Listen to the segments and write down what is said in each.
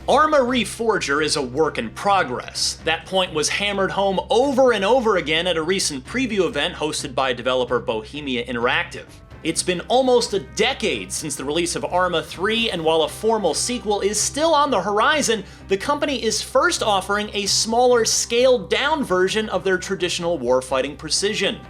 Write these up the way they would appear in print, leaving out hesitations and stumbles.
ArmA Reforger is a work in progress. That point was hammered home over and over again at a recent preview event hosted by developer Bohemia Interactive. It's been almost a decade since the release of ArmA 3, and while a formal sequel is still on the horizon, the company is first offering a smaller, scaled-down version of their traditional warfighting precision.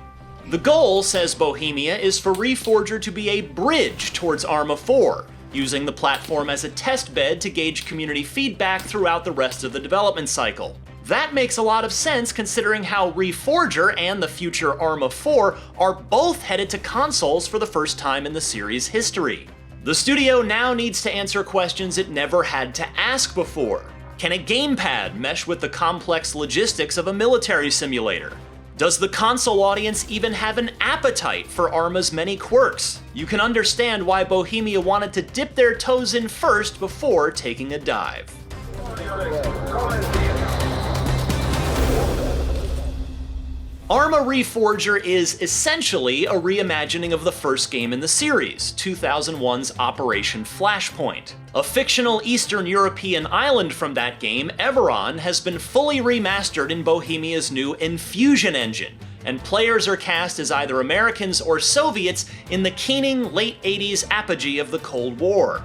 The goal, says Bohemia, is for Reforger to be a bridge towards ArmA 4, using the platform as a test bed to gauge community feedback throughout the rest of the development cycle. That makes a lot of sense considering how Reforger and the future ArmA 4 are both headed to consoles for the first time in the series' history. The studio now needs to answer questions it never had to ask before. Can a gamepad mesh with the complex logistics of a military simulator? Does the console audience even have an appetite for ArmA's many quirks? You can understand why Bohemia wanted to dip their toes in first before taking a dive. ArmA Reforger is essentially a reimagining of the first game in the series, 2001's Operation Flashpoint. A fictional Eastern European island from that game, Everon, has been fully remastered in Bohemia's new Infusion engine, and players are cast as either Americans or Soviets in the keening late 80s apogee of the Cold War.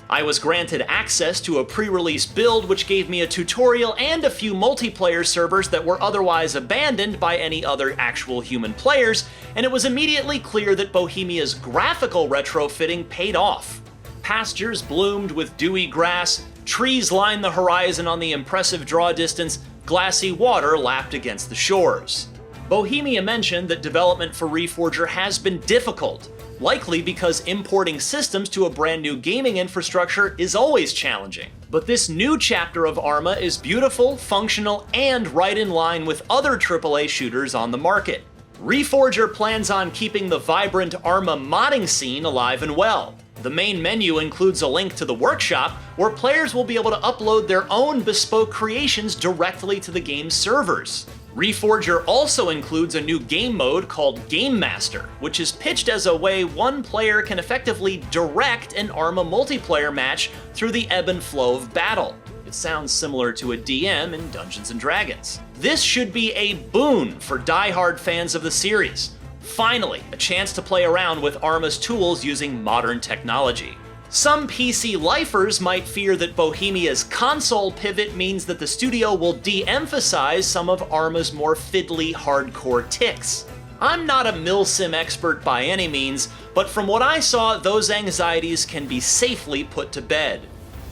I was granted access to a pre-release build which gave me a tutorial and a few multiplayer servers that were otherwise abandoned by any other actual human players, and it was immediately clear that Bohemia's graphical retrofitting paid off. Pastures bloomed with dewy grass, trees lined the horizon on the impressive draw distance, glassy water lapped against the shores. Bohemia mentioned that development for Reforger has been difficult, likely because importing systems to a brand new gaming infrastructure is always challenging. But this new chapter of ArmA is beautiful, functional, and right in line with other AAA shooters on the market. Reforger plans on keeping the vibrant ArmA modding scene alive and well. The main menu includes a link to the workshop, where players will be able to upload their own bespoke creations directly to the game's servers. Reforger also includes a new game mode called Game Master, which is pitched as a way one player can effectively direct an ArmA multiplayer match through the ebb and flow of battle. It sounds similar to a DM in Dungeons & Dragons. This should be a boon for die-hard fans of the series. Finally, a chance to play around with ArmA's tools using modern technology. Some PC lifers might fear that Bohemia's console pivot means that the studio will de-emphasize some of ArmA's more fiddly hardcore tics. I'm not a Milsim expert by any means, but from what I saw, those anxieties can be safely put to bed.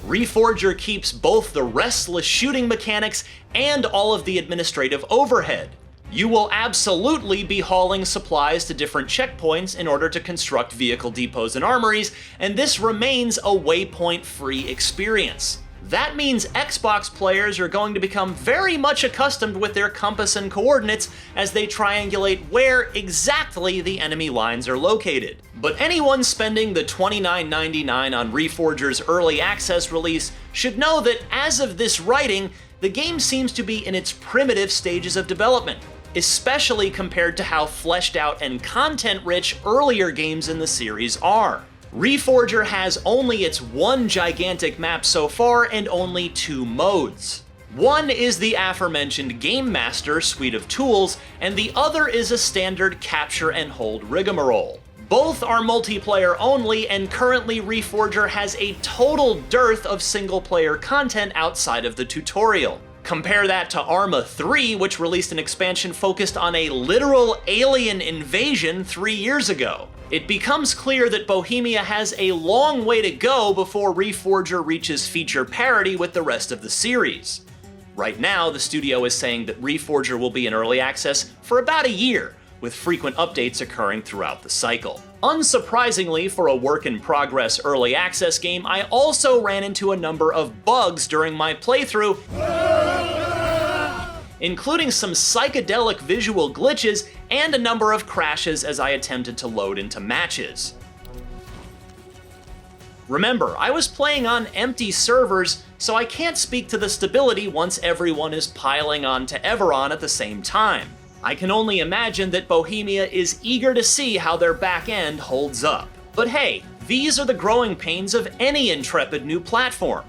Reforger keeps both the restless shooting mechanics and all of the administrative overhead. You will absolutely be hauling supplies to different checkpoints in order to construct vehicle depots and armories, and this remains a waypoint-free experience. That means Xbox players are going to become very much accustomed with their compass and coordinates as they triangulate where exactly the enemy lines are located. But anyone spending the $29.99 on Reforger's early access release should know that as of this writing, the game seems to be in its primitive stages of development, especially compared to how fleshed out and content-rich earlier games in the series are. Reforger has only its one gigantic map so far and only two modes. One is the aforementioned Game Master suite of tools, and the other is a standard capture and hold rigmarole. Both are multiplayer only, and currently Reforger has a total dearth of single-player content outside of the tutorial. Compare that to ArmA 3, which released an expansion focused on a literal alien invasion 3 years ago. It becomes clear that Bohemia has a long way to go before Reforger reaches feature parity with the rest of the series. Right now, the studio is saying that Reforger will be in early access for about a year, with frequent updates occurring throughout the cycle. Unsurprisingly, for a work-in-progress early access game, I also ran into a number of bugs during my playthrough, including some psychedelic visual glitches and a number of crashes as I attempted to load into matches. Remember, I was playing on empty servers, so I can't speak to the stability once everyone is piling onto Everon at the same time. I can only imagine that Bohemia is eager to see how their back end holds up. But hey, these are the growing pains of any intrepid new platform.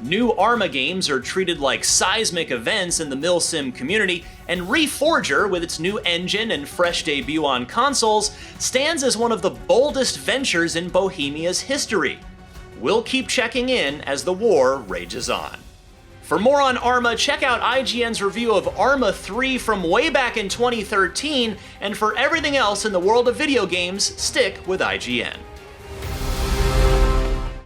New ArmA games are treated like seismic events in the Milsim community, and Reforger, with its new engine and fresh debut on consoles, stands as one of the boldest ventures in Bohemia's history. We'll keep checking in as the war rages on. For more on ArmA, check out IGN's review of ArmA 3 from way back in 2013, and for everything else in the world of video games, stick with IGN.